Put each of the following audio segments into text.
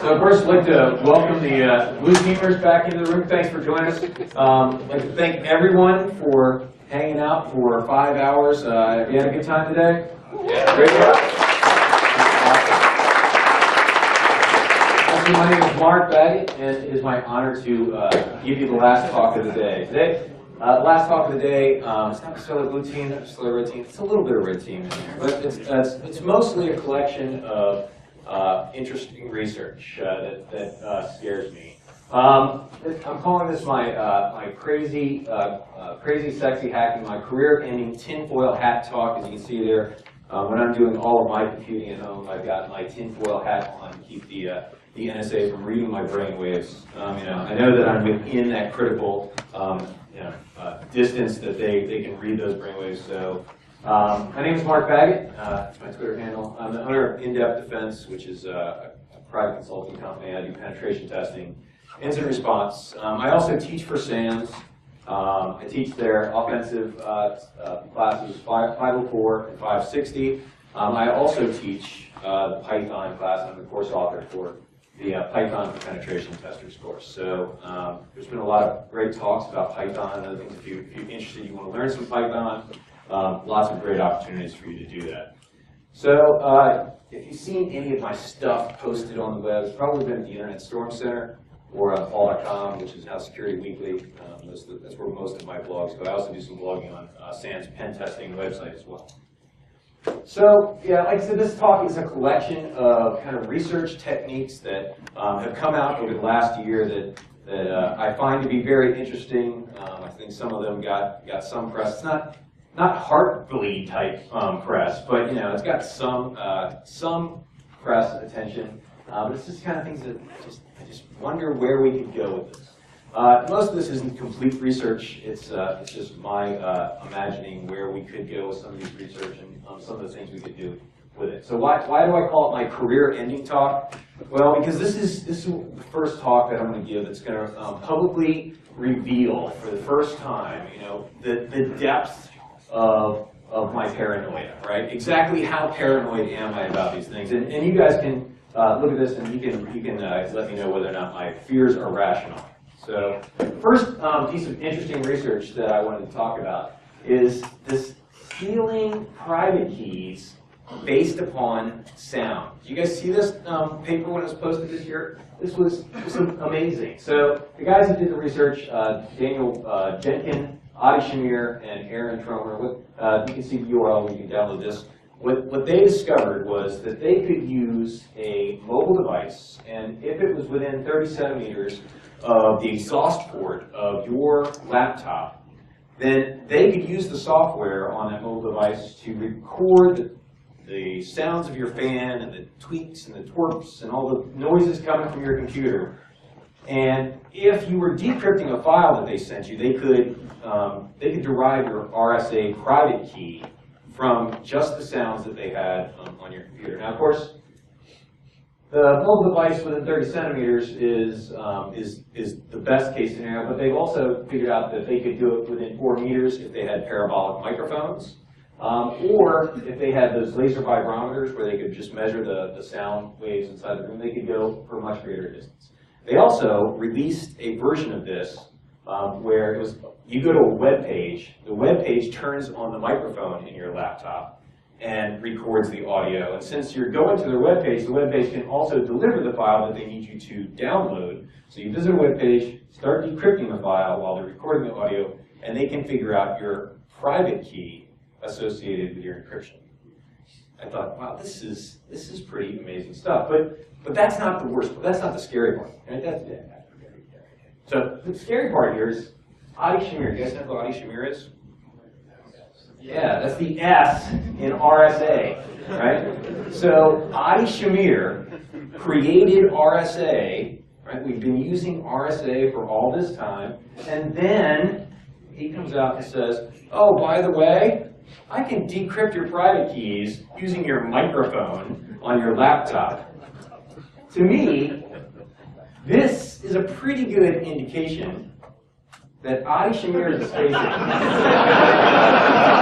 So of course, I'd like to welcome the Blue Teamers back into the room. Thanks for joining us. I'd like to thank everyone for hanging out for 5 hours. You had a good time today? Yeah. Great work. My name is Mark Baggett, and it is my honor to give you the last talk of the day. Last talk of the day, it's not necessarily blue team, not necessarily red team. It's a little bit of red team in here, but it's mostly a collection of interesting research that scares me. I'm calling this my crazy, sexy hacking, my career-ending tinfoil hat talk. As you can see there, when I'm doing all of my computing at home, I've got my tinfoil hat on to keep the NSA from reading my brain waves. I know that I'm within that critical distance that they can read those brain waves. So my name is Mark Baggett. That's my Twitter handle. I'm the owner of In-Depth Defense, which is a private consulting company. I do penetration testing, incident response. I also teach for SANS. I teach their offensive classes 504 and 560. I also teach the Python class. I'm the course author for the Python for Penetration Testers course. So there's been a lot of great talks about Python and other things. If you're interested, you want to learn some Python, lots of great opportunities for you to do that. So if you've seen any of my stuff posted on the web, it's probably been at the Internet Storm Center or on fall.com, which is now Security Weekly. That's where most of my blogs go. I also do some blogging on SANS pen testing website as well. So, yeah, like I said, this talk is a collection of kind of research techniques that have come out over the last year that I find to be very interesting. I think some of them got some press. It's not heartbleed type press, but it's got some press attention. But it's just kind of things that I just wonder where we could go with this. Most of this isn't complete research. It's just my imagining where we could go with some of these research and some of the things we could do with it. So why do I call it my career-ending talk? Well, because this is the first talk that I'm going to give that's going to publicly reveal for the first time, the depth of my paranoia, right? Exactly how paranoid am I about these things? And you guys can look at this and you can let me know whether or not my fears are rational. So the first piece of interesting research that I wanted to talk about is this stealing private keys based upon sound. Did you guys see this paper when it was posted this year? This was amazing. So the guys who did the research, Daniel Jenkin, Adi Shamir, and Aaron Tromer, you can see the URL when you can download this. What they discovered was that they could use a mobile device, and if it was within 30 centimeters of the exhaust port of your laptop, then they could use the software on that mobile device to record the sounds of your fan and the tweaks and the twerps and all the noises coming from your computer. And if you were decrypting a file that they sent you, they could derive your RSA private key from just the sounds that they had on your computer. Now, of course, the mobile device within 30 centimeters is the best case scenario, but they've also figured out that they could do it within 4 meters if they had parabolic microphones, or if they had those laser vibrometers where they could just measure the sound waves inside the room, they could go for a much greater distance. They also released a version of this where it was, you go to a web page, the web page turns on the microphone in your laptop and records the audio. And since you're going to their web page, the web page can also deliver the file that they need you to download. So you visit a web page, start decrypting the file while they're recording the audio, and they can figure out your private key associated with your encryption. I thought, wow, this is pretty amazing stuff. But that's not the worst. That's not the scary part. Right? So the scary part here is Adi Shamir. You guys know who Adi Shamir is? Yeah, that's the S in RSA, right? So Adi Shamir created RSA, right? We've been using RSA for all this time, and then he comes out and says, oh, by the way, I can decrypt your private keys using your microphone on your laptop. To me, this is a pretty good indication that Adi Shamir is a spaceship.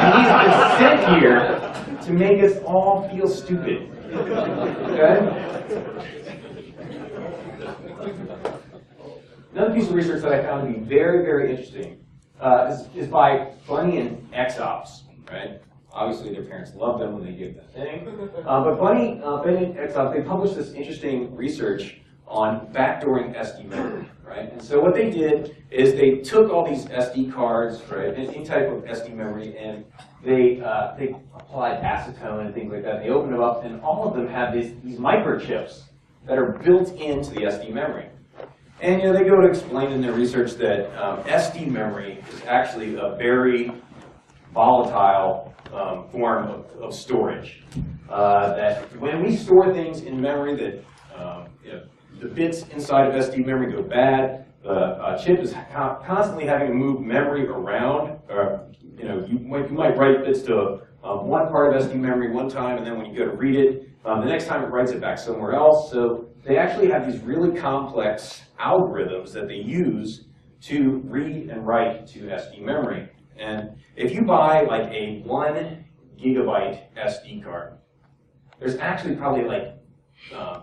And he's been sent here to make us all feel stupid. Okay? Another piece of research that I found to be very, very interesting is by Bunny and Xops, right? Obviously, their parents love them when they give them thing. But Bunny and Xops, they published this interesting research on backdooring SD memory, right? And so what they did is they took all these SD cards, right, any type of SD memory, and they applied acetone and things like that. They opened them up, and all of them have these microchips that are built into the SD memory. And they go to explain in their research that SD memory is actually a very volatile form of storage. That when we store things in memory, that the bits inside of SD memory go bad. The chip is constantly having to move memory around. You might write bits to one part of SD memory one time, and then when you go to read it, the next time it writes it back somewhere else. So they actually have these really complex algorithms that they use to read and write to SD memory. And if you buy like a 1 gigabyte SD card, there's actually probably like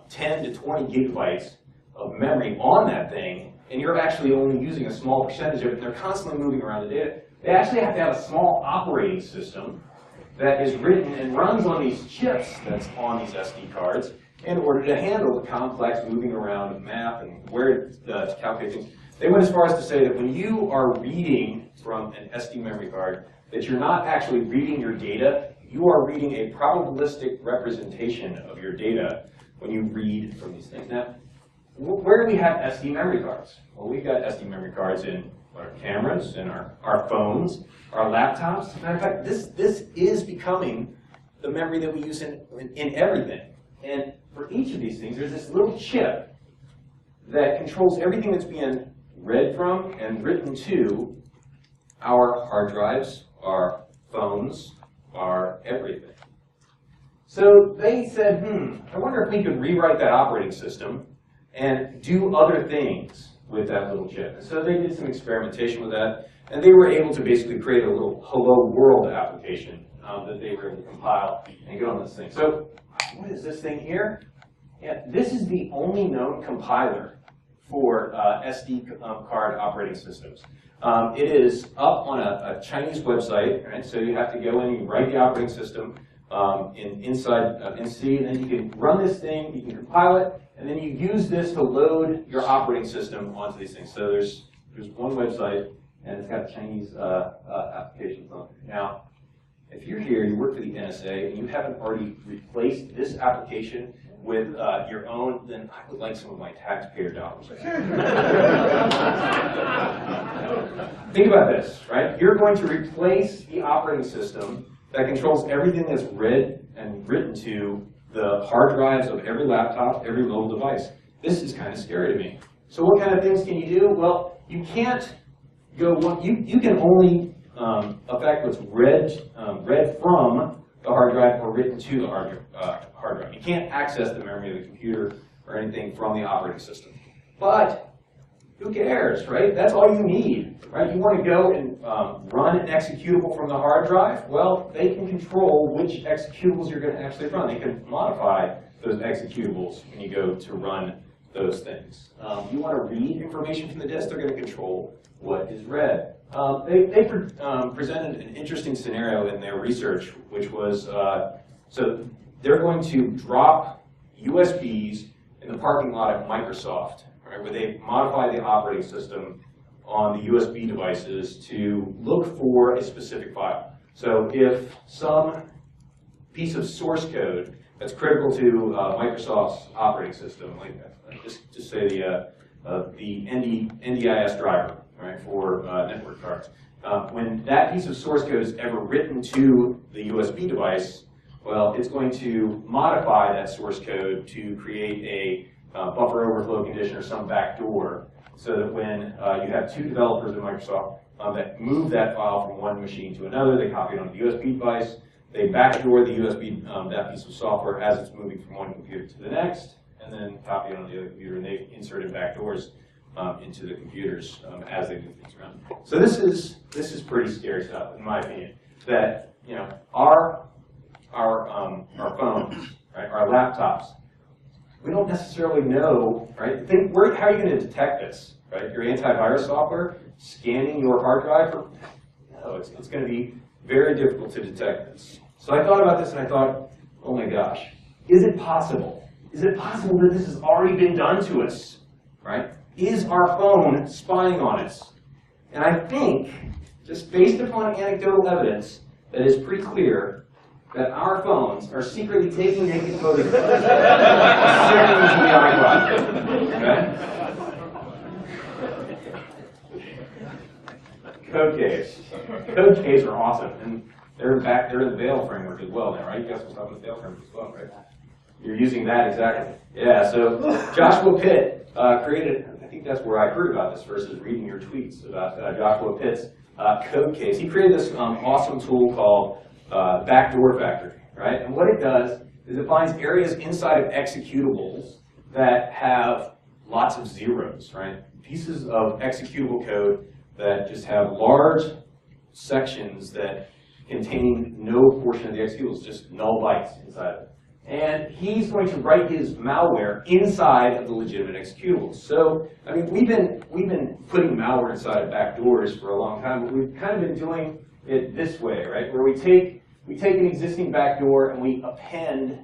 10 to 20 gigabytes of memory on that thing, and you're actually only using a small percentage of it, and they're constantly moving around the data. They actually have to have a small operating system that is written and runs on these chips that's on these SD cards in order to handle the complex moving around of math and where to calculate things. They went as far as to say that when you are reading from an SD memory card, that you're not actually reading your data, you are reading a probabilistic representation of your data when you read from these things. Now, where do we have SD memory cards? Well, we've got SD memory cards in our cameras, in our phones, our laptops. As a matter of fact, this is becoming the memory that we use in everything. And for each of these things, there's this little chip that controls everything that's being read from and written to our hard drives, our phones, our everything. So they said, I wonder if we could rewrite that operating system and do other things with that little chip. And so they did some experimentation with that, and they were able to basically create a little hello world application that they were able to compile and get on this thing. So what is this thing here? Yeah, this is the only known compiler for SD card operating systems. It is up on a Chinese website, right? So you have to go in and you write the operating system inside in C, and then you can run this thing, you can compile it, and then you use this to load your operating system onto these things. So there's one website, and it's got Chinese applications on it. Now, if you're here, you work for the NSA, and you haven't already replaced this application with your own, then I would like some of my taxpayer dollars. Think about this, right? You're going to replace the operating system that controls everything that's read and written to the hard drives of every laptop, every mobile device. This is kind of scary to me. So what kind of things can you do? Well, you can't go one, you can only affect what's read from the hard drive or written to the hard drive. You can't access the memory of the computer or anything from the operating system. But who cares, right? That's all you need, right? You want to go and run an executable from the hard drive? Well, they can control which executables you're going to actually run. They can modify those executables when you go to run those things. You want to read information from the disk, they're going to control what is read. They presented an interesting scenario in their research, which was, so they're going to drop USBs in the parking lot at Microsoft, right, where they modify the operating system on the USB devices to look for a specific file. So if some piece of source code that's critical to Microsoft's operating system, like just say the NDIS driver, right, for network cards, when that piece of source code is ever written to the USB device, well, it's going to modify that source code to create a buffer overflow condition or some backdoor, so that when you have two developers at Microsoft that move that file from one machine to another, they copy it onto the USB device, they backdoor the USB, that piece of software as it's moving from one computer to the next, and then copy it on the other computer, and they inserted backdoors into the computers as they move things around. So this is pretty scary stuff, in my opinion. That our phones, right, our laptops, we don't necessarily know, right? How are you going to detect this? right? Your antivirus software scanning your hard drive, no, it's going to be very difficult to detect this. So I thought about this and I thought, oh my gosh, is it possible? Is it possible that this has already been done to us, right? Is our phone spying on us? And I think, just based upon anecdotal evidence, that is pretty clear that our phones are secretly taking naked photos of us, sending them to the iCloud. Okay? Code caves. Code caves are awesome, and they're in the Veil framework as well now, right? You guys will stop in the Veil framework as well, right? You're using that exactly. Yeah, so Joshua Pitt created, I think that's where I heard about this versus reading your tweets about Joshua Pitt's code case. He created this awesome tool called Backdoored Factory, right? And what it does is it finds areas inside of executables that have lots of zeros, right? Pieces of executable code that just have large sections that contain no portion of the executables, just null bytes inside of it. And he's going to write his malware inside of the legitimate executables. So, I mean, we've been putting malware inside of backdoors for a long time, but we've kind of been doing it this way, right? Where we take an existing backdoor and we append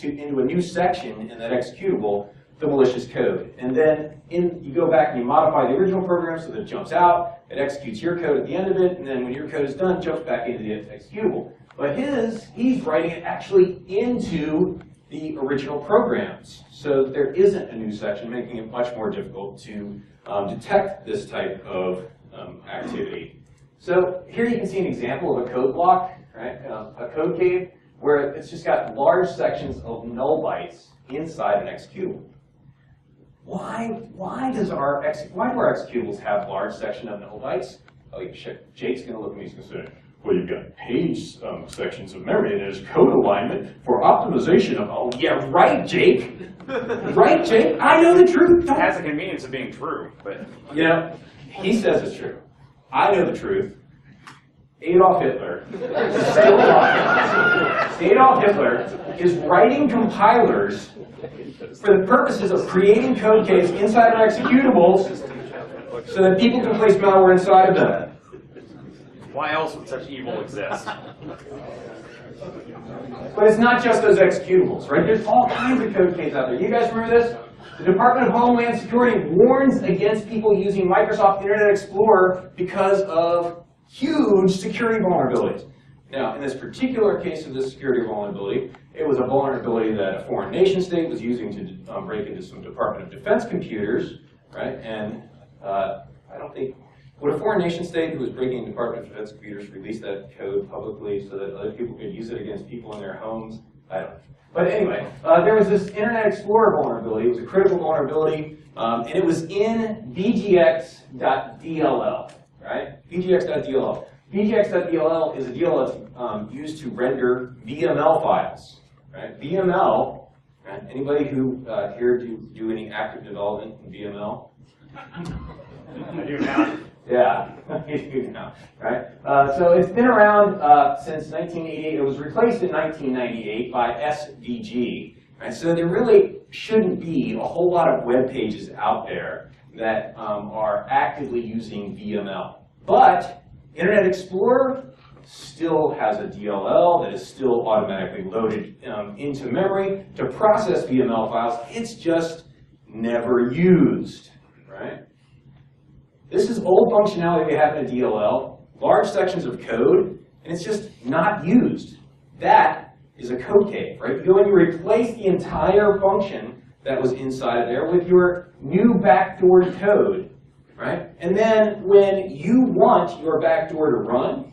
into a new section in that executable the malicious code. And then you go back and you modify the original program so that it jumps out, it executes your code at the end of it, and then when your code is done, it jumps back into the executable. But he's writing it actually into the original programs. So there isn't a new section, making it much more difficult to detect this type of activity. So here you can see an example of a code block, right? A code cave, where it's just got large sections of null bytes inside an executable. Why do our executables have large section of null bytes? Oh, Jake's going to look at me and say, well, you've got page sections of memory, and there's code alignment for optimization of, oh, yeah, right, Jake. Right, Jake? I know the truth. It has the convenience of being true, but... You know, he says it's true. I know the truth. Adolf Hitler is still alive. Adolf Hitler is writing compilers for the purposes of creating code caves inside of executables so that people can place malware inside of them. Why else would such evil exist? But it's not just those executables, right? There's all kinds of code caves out there. You guys remember this? The Department of Homeland Security warns against people using Microsoft Internet Explorer because of huge security vulnerabilities. Now, in this particular case of this security vulnerability, it was a vulnerability that a foreign nation state was using to break into some Department of Defense computers, right? And I don't think, would a foreign nation state who was breaking into Department of Defense computers release that code publicly so that other people could use it against people in their homes? I don't know. But anyway, there was this Internet Explorer vulnerability. It was a critical vulnerability, and it was in bgx.dll, right? bgx.dll. bgx.dll is a DLL that's used to render VML files, right? VML, right? Anybody who here do any active development in VML? I do now. Yeah, you do now, right? So it's been around since 1988. It was replaced in 1998 by SVG. Right? So there really shouldn't be a whole lot of web pages out there that are actively using VML. But Internet Explorer still has a DLL that is still automatically loaded into memory to process VML files. It's just never used, right? This is old functionality we have in a DLL, large sections of code, and it's just not used. That is a code cave, right? You go and you replace the entire function that was inside of there with your new backdoored code, right? And then when you want your backdoor to run,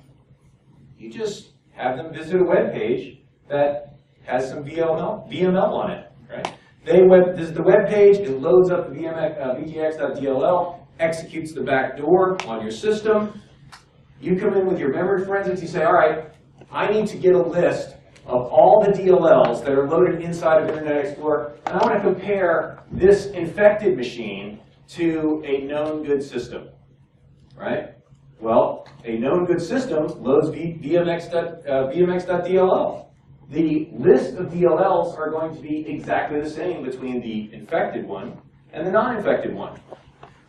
you just have them visit a web page that has some VML on it, right? This is the web page, it loads up the bgx.dll, executes the backdoor on your system. You come in with your memory forensics, you say, all right, I need to get a list of all the DLLs that are loaded inside of Internet Explorer, and I want to compare this infected machine to a known good system, right? Well, a known good system loads VMX.dll. The list of DLLs are going to be exactly the same between the infected one and the non-infected one.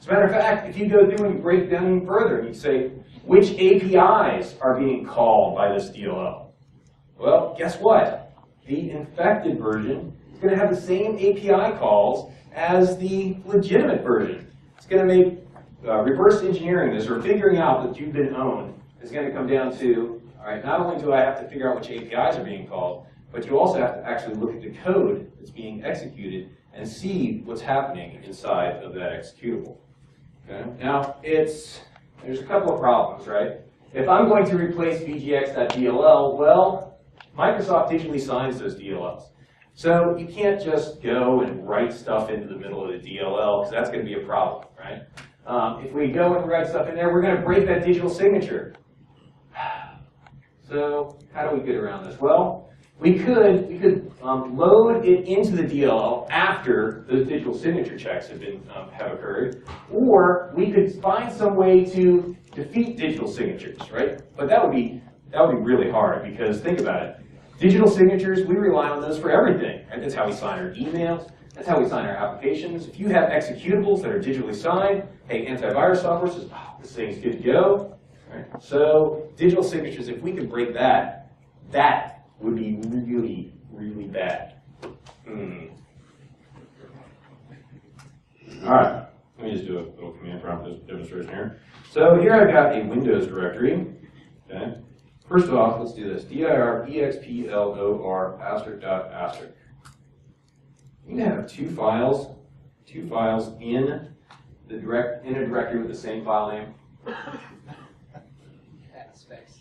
As a matter of fact, if you go through and you break down even further, and you say, which APIs are being called by this DLL? Well, guess what? The infected version is going to have the same API calls as the legitimate version. It's going to make reverse engineering this, or figuring out that you've been owned, is going to come down to, all right, not only do I have to figure out which APIs are being called, but you also have to actually look at the code that's being executed and see what's happening inside of that executable. Okay? Now, there's a couple of problems, right? If I'm going to replace VGX.dll, well, Microsoft digitally signs those DLLs. So you can't just go and write stuff into the middle of the DLL, because that's going to be a problem, right? If we go and write stuff in there, we're going to break that digital signature. So how do we get around this? Well, we could load it into the DLL after those digital signature checks have occurred, or we could find some way to defeat digital signatures, right? But that would be really hard, because think about it. Digital signatures, we rely on those for everything, right? That's how we sign our emails. That's how we sign our applications. If you have executables that are digitally signed, hey, antivirus software says, oh, this thing's good to go. Right? So digital signatures, if we could break that, that would be really, really bad. All right, let me just do a little command prompt demonstration here. So here I've got a Windows directory. Okay. First off, let's do this. dir explor asterisk dot asterisk. You can have two files in a directory with the same file name. Space.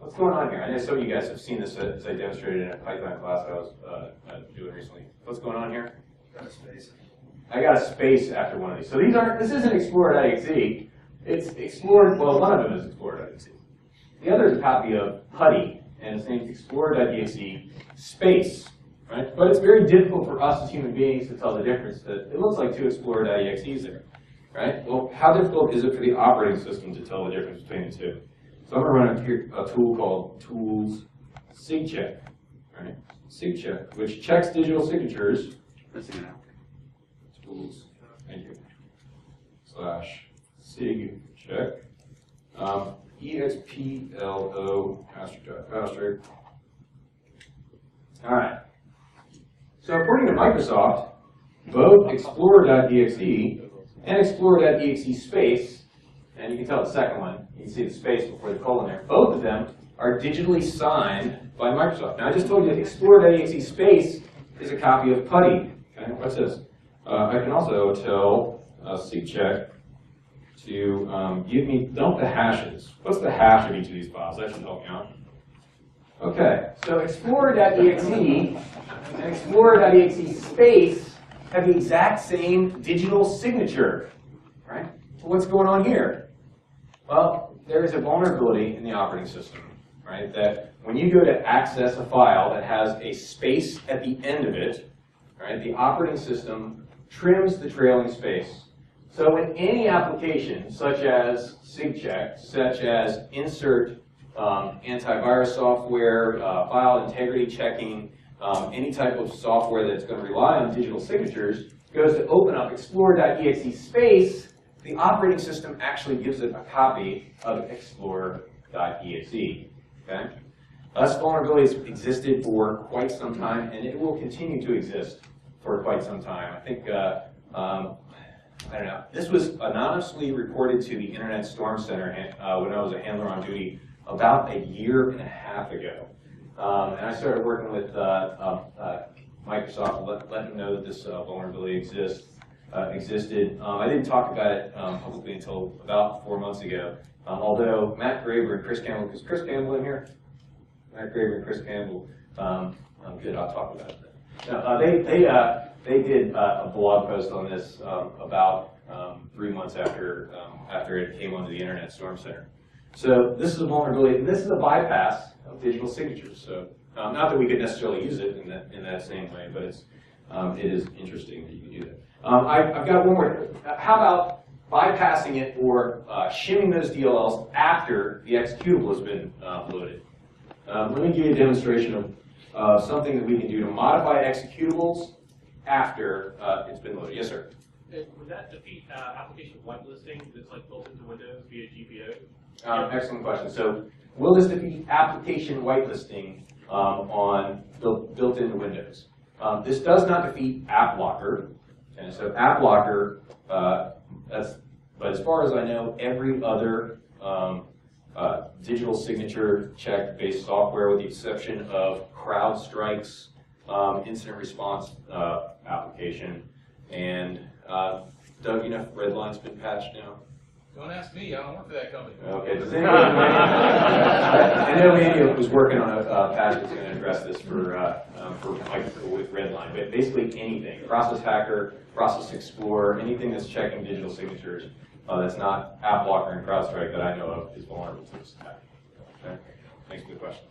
What's going on here? I know some of you guys have seen this as I demonstrated in a Python class I was doing recently. What's going on here? Got a space. I got a space after one of these. So this isn't explorer.exe. It's explored, well, one of them is explorer.exe. The other is a copy of PuTTY, and it's named explorer.exe space, right? But it's very difficult for us as human beings to tell the difference. That it looks like two explorer.exes there, right? Well, how difficult is it for the operating system to tell the difference between the two? So I'm going to run a tool called tools sigcheck, right? Sigcheck, which checks digital signatures. Tools, thank you. /sigcheck. explo asterisk. All right. So according to Microsoft, both explorer.exe and explorer.exe space, and you can tell the second one, you can see the space before the colon there, both of them are digitally signed by Microsoft. Now I just told you that explorer.exe space is a copy of PuTTY. Okay, what's this? I can also tell sigcheck to give me, dump the hashes. What's the hash of each of these files? That should help me out. Okay, so explorer.exe and explorer.exe space have the exact same digital signature, right? So what's going on here? Well, there is a vulnerability in the operating system, right? That when you go to access a file that has a space at the end of it, right, the operating system trims the trailing space. So in any application, such as sigcheck, such as insert antivirus software, file integrity checking, any type of software that's going to rely on digital signatures, goes to open up explorer.exe space, the operating system actually gives it a copy of explorer.exe. Okay? This vulnerability has existed for quite some time, and it will continue to exist for quite some time. I think, I don't know, this was anonymously reported to the Internet Storm Center when I was a handler on duty about 1.5 years ago. And I started working with Microsoft, letting them know that this vulnerability existed. I didn't talk about it publicly until about 4 months ago. Although Matt Graber and Chris Campbell, is Chris Campbell in here? Matt Graber and Chris Campbell, good, I'll talk about it. No, they did a blog post on this about 3 months after it came onto the Internet Storm Center. So this is a vulnerability, and this is a bypass of digital signatures. So not that we could necessarily use it in that same way, but it is interesting that you can do that. I've got one more. How about bypassing it or shimming those DLLs after the executable has been loaded? Let me give you a demonstration of something that we can do to modify executables after it's been loaded. Yes, sir? Would that defeat application whitelisting that's like built into Windows via GPO? Excellent question. So will this defeat application whitelisting built into Windows? This does not defeat App Locker. Okay, so App Locker, but as far as I know, every other digital signature check-based software, with the exception of CrowdStrike's incident response application. And Doug, you know if Redline's been patched now? Don't ask me, I don't work for that company. Okay, does anyone I know Andy was working on a patch that's going to address this for with Redline, but basically anything, Process Hacker, Process Explorer, anything that's checking digital signatures that's not App Locker and CrowdStrike that I know of is vulnerable to this attack. Okay, thanks for the question.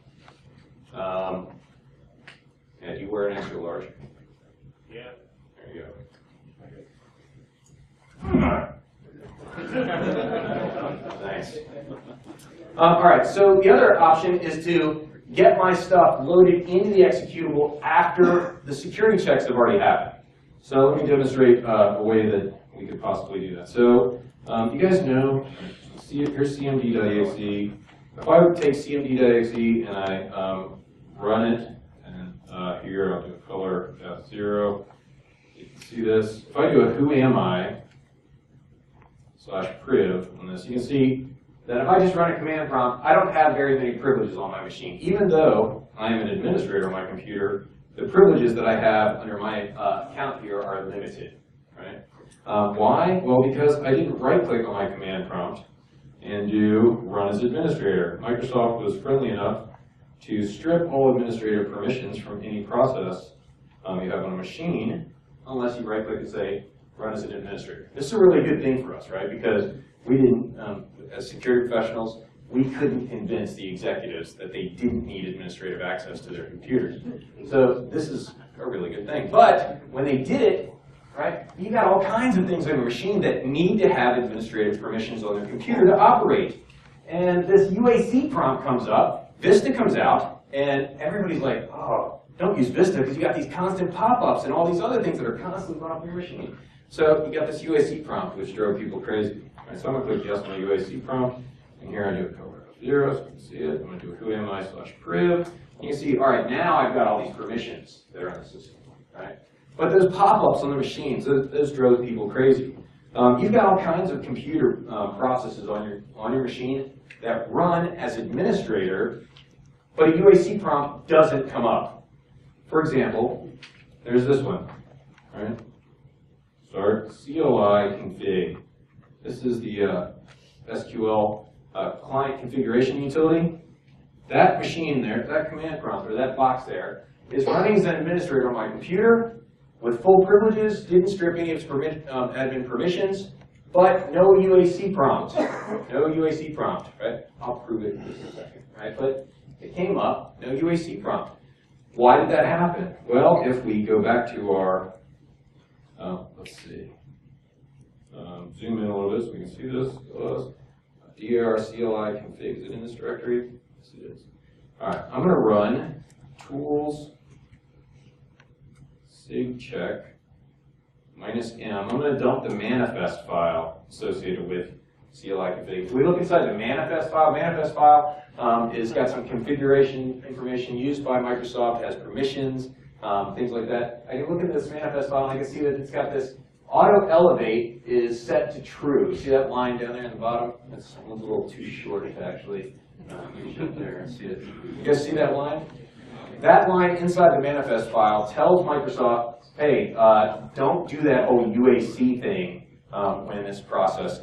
Yeah, do you wear an extra large? Yeah. There you go. Nice. All right, so the other option is to get my stuff loaded into the executable after the security checks have already happened. So let me demonstrate a way that we could possibly do that. So you guys know, here's cmd.exe. If I would take cmd.exe and I run it, and here I'll do a color -0. You can see this. If I do a who am I /priv on this, you can see that if I just run a command prompt, I don't have very many privileges on my machine. Even though I am an administrator on my computer, the privileges that I have under my account here are limited. Right? Why? Well, because I didn't right-click on my command prompt and do run as administrator. Microsoft was friendly enough to strip all administrative permissions from any process you have on a machine, unless you right-click and say, run as an administrator. This is a really good thing for us, right? Because we didn't, as security professionals, we couldn't convince the executives that they didn't need administrative access to their computers. So this is a really good thing. But when they did it, right, you got all kinds of things on your machine that need to have administrative permissions on their computer to operate. And this UAC prompt comes up, Vista comes out, and everybody's like, oh, don't use Vista because you got these constant pop-ups and all these other things that are constantly going off your machine. So you got this UAC prompt, which drove people crazy. Right, so I'm going to click yes on the UAC prompt, and here I do a color of 0, so you can see it. I'm going to do a who am I /priv. You can see, all right, now I've got all these permissions that are on the system, right? But those pop-ups on the machines, those drove people crazy. You've got all kinds of computer processes on your machine that run as administrator, but a UAC prompt doesn't come up. For example, there's this one, right? Start CLI config. This is the SQL client configuration utility. That machine there, that command prompt, or that box there, is running as an administrator on my computer with full privileges, didn't strip any of its admin permissions, but no UAC prompt. No UAC prompt, right? I'll prove it in just a second, right? But it came up, no UAC prompt. Why did that happen? Well, if we go back to our let's see. Zoom in a little bit so we can see this. dir CLI config. Is it in this directory? Yes, it is. All right. I'm going to run tools sig check -m. I'm going to dump the manifest file associated with CLI config. If we look inside the manifest file is got some configuration information used by Microsoft, has permissions, things like that. I can look at this manifest file and I can see that it's got this auto elevate is set to true. See that line down there in the bottom? That's a little too short to actually reach up there and see it. You guys see that line? That line inside the manifest file tells Microsoft, hey, don't do that whole UAC thing when this process,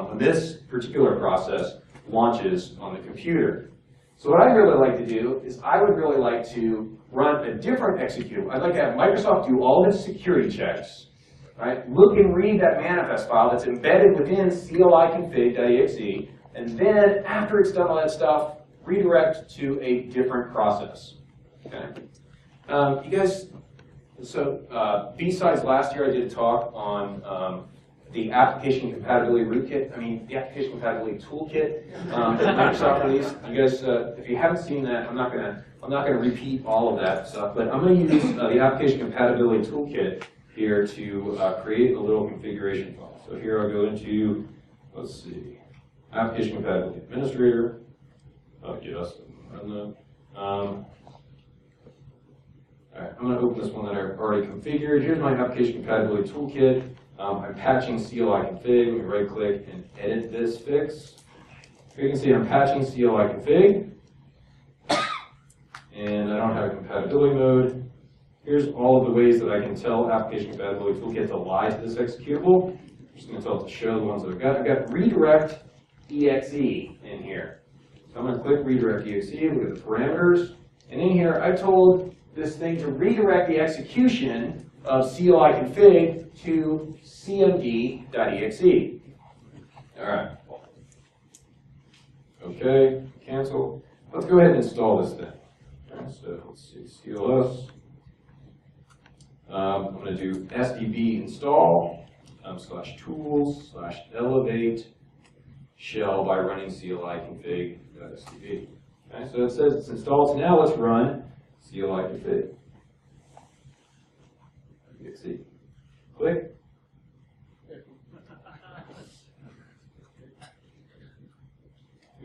when this particular process launches on the computer. So what I'd really like to do is I would really like to run a different executable. I'd like to have Microsoft do all its security checks, right? Look and read that manifest file that's embedded within CLI-config.exe, and then after it's done all that stuff, redirect to a different process. Okay. You guys, so BSides last year I did a talk on the application compatibility rootkit. I mean, the application compatibility toolkit that Microsoft released. You guys, if you haven't seen that, I'm not gonna repeat all of that stuff, but I'm gonna use the application compatibility toolkit here to create a little configuration file. So here I'll go into, let's see, application compatibility administrator. Yes, run that. All right, I'm going to open this one that I've already configured. Here's my application compatibility toolkit. I'm patching CLI config. Let me right click and edit this fix. You can see I'm patching CLI config. And I don't have a compatibility mode. Here's all of the ways that I can tell application compatibility toolkit to lie to this executable. I'm just going to tell it to show the ones that I've got. I've got redirect exe in here. So I'm going to click redirect exe, look at the parameters. And in here, I told this thing to redirect the execution of CLI config to cmd.exe. All right. Okay, cancel. Let's go ahead and install this thing. All right, so let's see, CLS. I'm going to do sdb install /tools/elevate shell by running CLI config.sdb. Okay, so it says it's installed. So now let's run CLI config. exe. Click.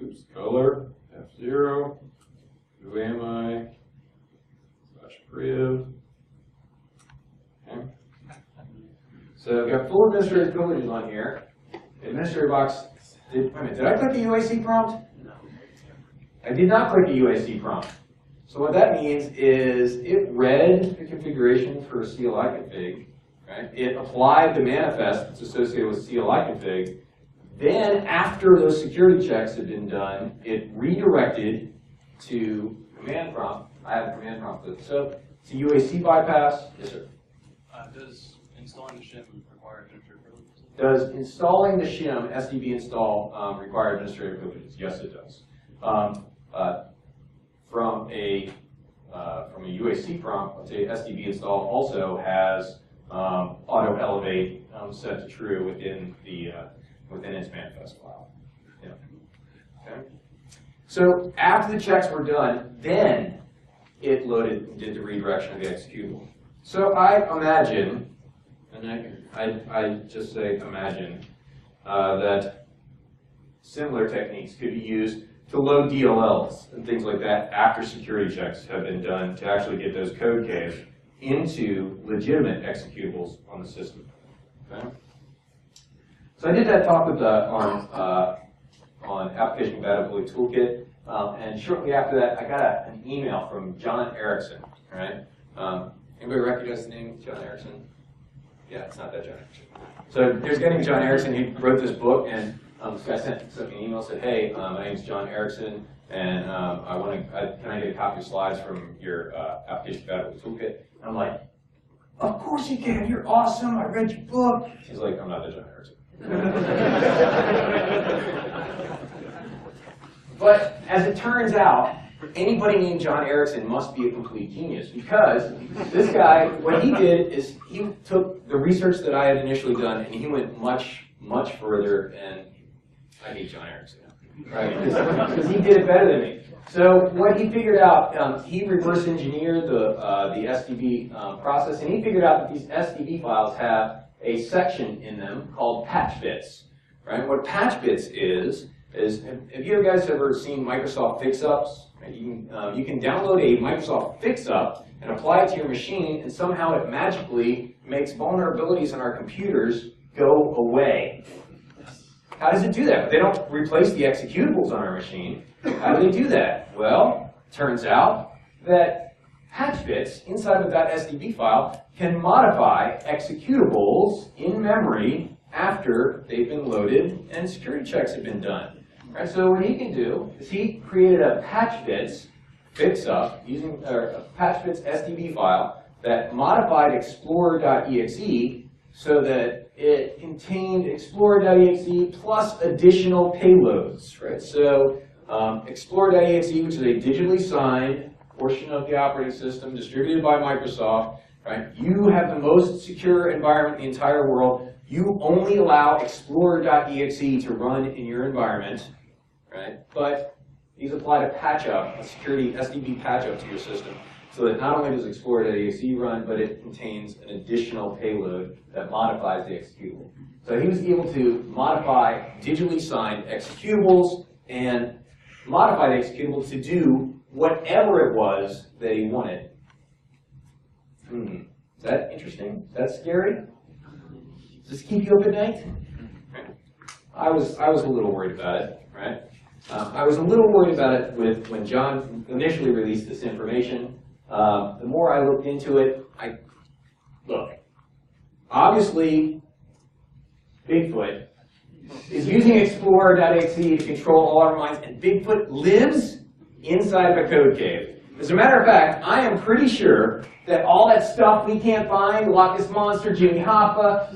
Oops, color F0. Who am I? /priv. Okay. So I've got full administrative privileges on here. The administrator box. Wait a minute, did I click the UAC prompt? No. I did not click the UAC prompt. So what that means is it read the configuration for CLI config, right? It applied the manifest that's associated with CLI config. Then after those security checks had been done, it redirected to command prompt. I have a command prompt. So it's a UAC bypass. Yes, sir. Does installing the shim require administrative privileges? Does installing the shim SDB install require administrative privileges? Yes, it does. From a UAC prompt, let's say SDB install also has auto elevate set to true within the within its manifest file. Yeah. Okay. So after the checks were done, then it loaded and did the redirection of the executable. So I imagine, and I just say imagine, that similar techniques could be used to load DLLs and things like that after security checks have been done to actually get those code Ks into legitimate executables on the system. Okay? So I did that talk with on application compatibility toolkit, and shortly after that, I got an email from John Erickson. Right? Anybody recognize the name John Erickson? Yeah, it's not that John Erickson. So there's a guy named John Erickson. He wrote this book, and this guy sent me an email, said, "Hey, my name's John Erickson, and can I get a copy of slides from your application compatibility toolkit?" And I'm like, "Of course you can. You're awesome. I read your book." He's like, "I'm not the John Erickson." But as it turns out, anybody named John Erickson must be a complete genius, because this guy, what he did is he took the research that I had initially done and he went much, much further, and I hate John Erickson, right? Because he did it better than me. So what he figured out, he reverse engineered the SDB process, and he figured out that these SDB files have a section in them called patch bits, right? What patch bits is have you guys ever seen Microsoft fix-ups? You can download a Microsoft fix-up and apply it to your machine, and somehow it magically makes vulnerabilities in our computers go away. How does it do that? They don't replace the executables on our machine. How do they do that? Well, it turns out that patch bits inside of that SDB file can modify executables in memory after they've been loaded and security checks have been done. Right, so what he can do is he created a patch bits fix-up using a patch bits SDB file that modified explorer.exe so that it contained explorer.exe plus additional payloads. Right, so explorer.exe, which is a digitally signed portion of the operating system distributed by Microsoft. Right, you have the most secure environment in the entire world. you only allow explorer.exe to run in your environment, right? But these apply to patch up, a security SDB patch up to your system, so that not only does explorer.exe run, but it contains an additional payload that modifies the executable. So he was able to modify digitally signed executables and modify the executable to do whatever it was that he wanted. Is that interesting? Is that scary? Does this keep you up at night? I was a little worried about it, right? I was a little worried about it when John initially released this information. The more I looked into it, look, obviously, Bigfoot is using explorer.exe to control all our minds, and Bigfoot lives inside of a code cave. As a matter of fact, I am pretty sure that all that stuff we can't find, Loch Ness Monster, Jimmy Hoffa,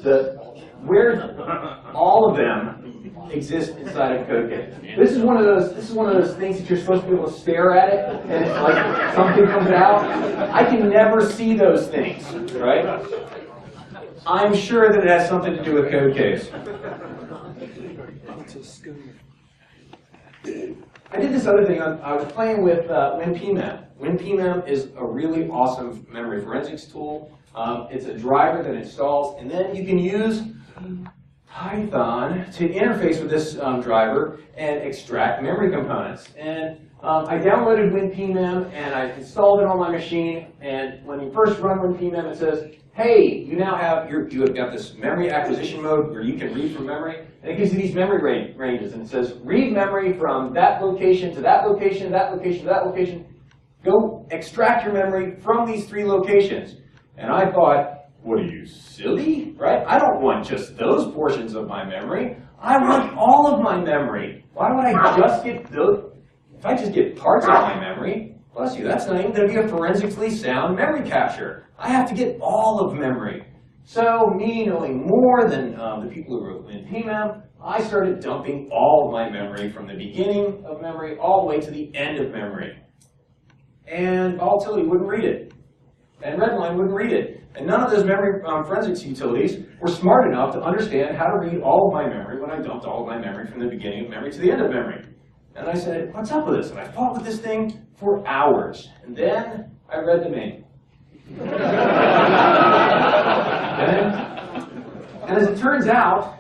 all of them exist inside of a code cave. This is one of those things that you're supposed to be able to stare at it, and it's like something comes out. I can never see those things, right? I'm sure that it has something to do with code caves. I did this other thing. I was playing with WinPmem. WinPmem is a really awesome memory forensics tool. It's a driver that installs, and then you can use Python to interface with this driver and extract memory components. And I downloaded WinPmem and I installed it on my machine. And when you first run WinPmem, it says, "Hey, you now have you have got this memory acquisition mode where you can read from memory." And it gives you these memory ranges, and it says, "Read memory from that location to that location, that location to that location. Go extract your memory from these 3 locations." And I thought, what are you, silly? Right? I don't want just those portions of my memory. I want all of my memory. Why would I just get those? If I just get parts of my memory, bless you, that's not even going to be a forensically sound memory capture. I have to get all of memory. So me knowing more than the people who wrote WinPmem, I started dumping all of my memory from the beginning of memory all the way to the end of memory. And Volatility wouldn't read it. And Redline wouldn't read it. And none of those memory forensics utilities were smart enough to understand how to read all of my memory when I dumped all of my memory from the beginning of memory to the end of memory. And I said, what's up with this? And I fought with this thing for hours. And then I read the manual. And as it turns out,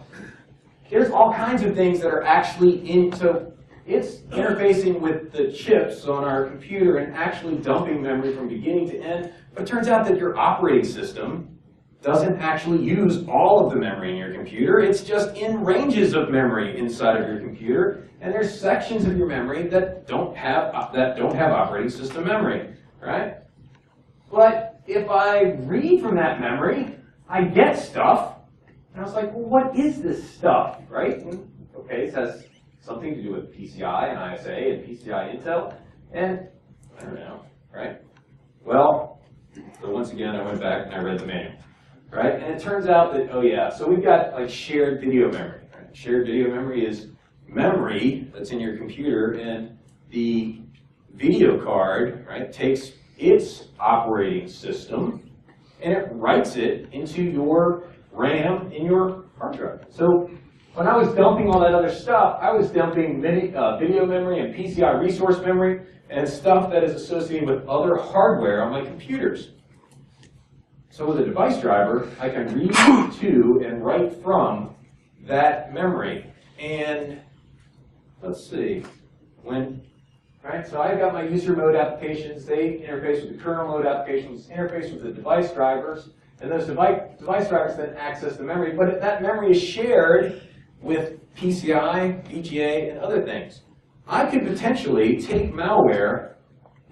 there's all kinds of things that are actually so it's interfacing with the chips on our computer and actually dumping memory from beginning to end. But it turns out that your operating system doesn't actually use all of the memory in your computer. It's just in ranges of memory inside of your computer. And there's sections of your memory that don't have operating system memory, right? But if I read from that memory, I get stuff. And I was like, well, what is this stuff, right? And, okay, it has something to do with PCI and ISA and PCI Intel. And I don't know, right? Well, so once again, I went back and I read the manual, right? And it turns out that, oh yeah, so we've got like shared video memory. Right? Shared video memory is memory that's in your computer, and the video card, right, takes its operating system and it writes it into your RAM in your hard drive. So when I was dumping all that other stuff, I was dumping video memory and PCI resource memory and stuff that is associated with other hardware on my computers. So with a device driver, I can read to and write from that memory. And let's see, right? So I've got my user mode applications. They interface with the kernel mode applications, interface with the device drivers, and those device drivers then access the memory. But that memory is shared with PCI, VGA, and other things. I could potentially take malware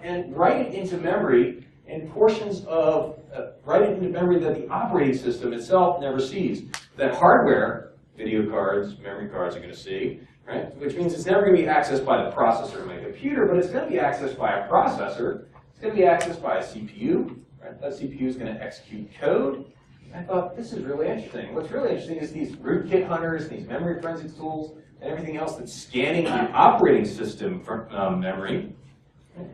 and write it into memory in portions of, write it into memory that the operating system itself never sees. That hardware, video cards, memory cards are going to see, right? Which means it's never going to be accessed by the processor in my computer, but it's going to be accessed by a processor. It's going to be accessed by a CPU, right? That CPU is going to execute code. I thought, this is really interesting. What's really interesting is these rootkit hunters, these memory forensics tools, and everything else that's scanning the operating system from memory.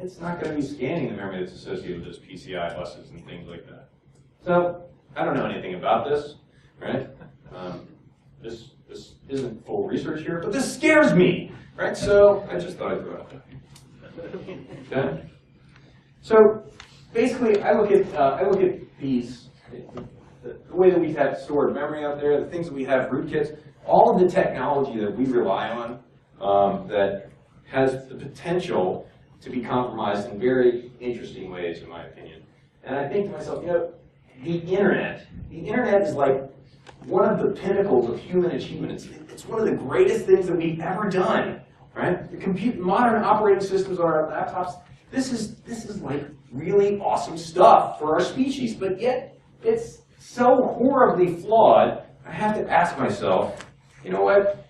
It's not going to be scanning the memory that's associated with those PCI buses and things like that. So I don't know anything about this, right? This isn't full research here, but this scares me, right? So I just thought I'd throw it out there. Okay. So basically, I look at these, the way that we have stored memory out there, the things that we have rootkits, all of the technology that we rely on that has the potential to be compromised in very interesting ways, in my opinion. And I think to myself, you know, the internet is like one of the pinnacles of human achievement. It's one of the greatest things that we've ever done, right? The modern operating systems on our laptops, this is like really awesome stuff for our species, but yet it's so horribly flawed. I have to ask myself, you know what?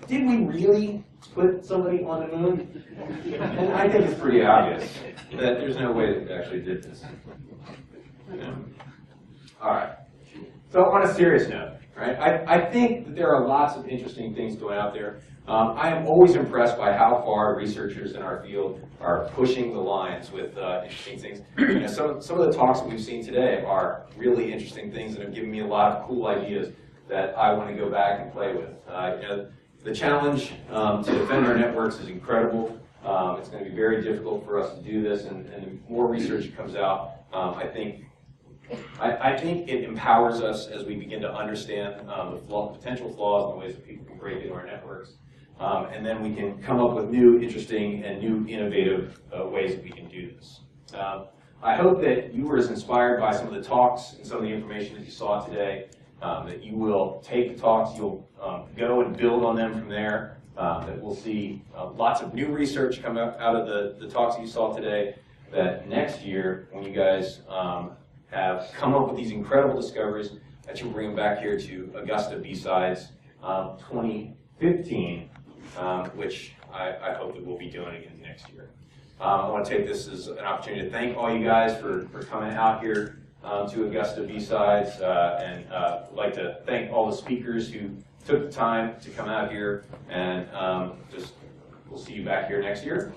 Did we really put somebody on the moon? And I think it's pretty obvious that there's no way that we actually did this. Yeah. All right. So on a serious note, right? I think that there are lots of interesting things going out there. I am always impressed by how far researchers in our field are pushing the lines with interesting things. You know, some of the talks that we've seen today are really interesting things that have given me a lot of cool ideas that I want to go back and play with. You know, the challenge to defend our networks is incredible. It's going to be very difficult for us to do this, and the more research comes out, I think it empowers us as we begin to understand the potential flaws and the ways that people can break into our networks. And then we can come up with new, interesting, and new innovative ways that we can do this. I hope that you were as inspired by some of the talks and some of the information that you saw today, that you will take the talks, you'll go and build on them from there, that we'll see lots of new research come out of the talks that you saw today, that next year, when you guys have come up with these incredible discoveries, that you'll bring them back here to Augusta BSides 2015, which I hope that we'll be doing again next year. I want to take this as an opportunity to thank all you guys for coming out here to Augusta BSides, and I'd like to thank all the speakers who took the time to come out here, and we'll see you back here next year.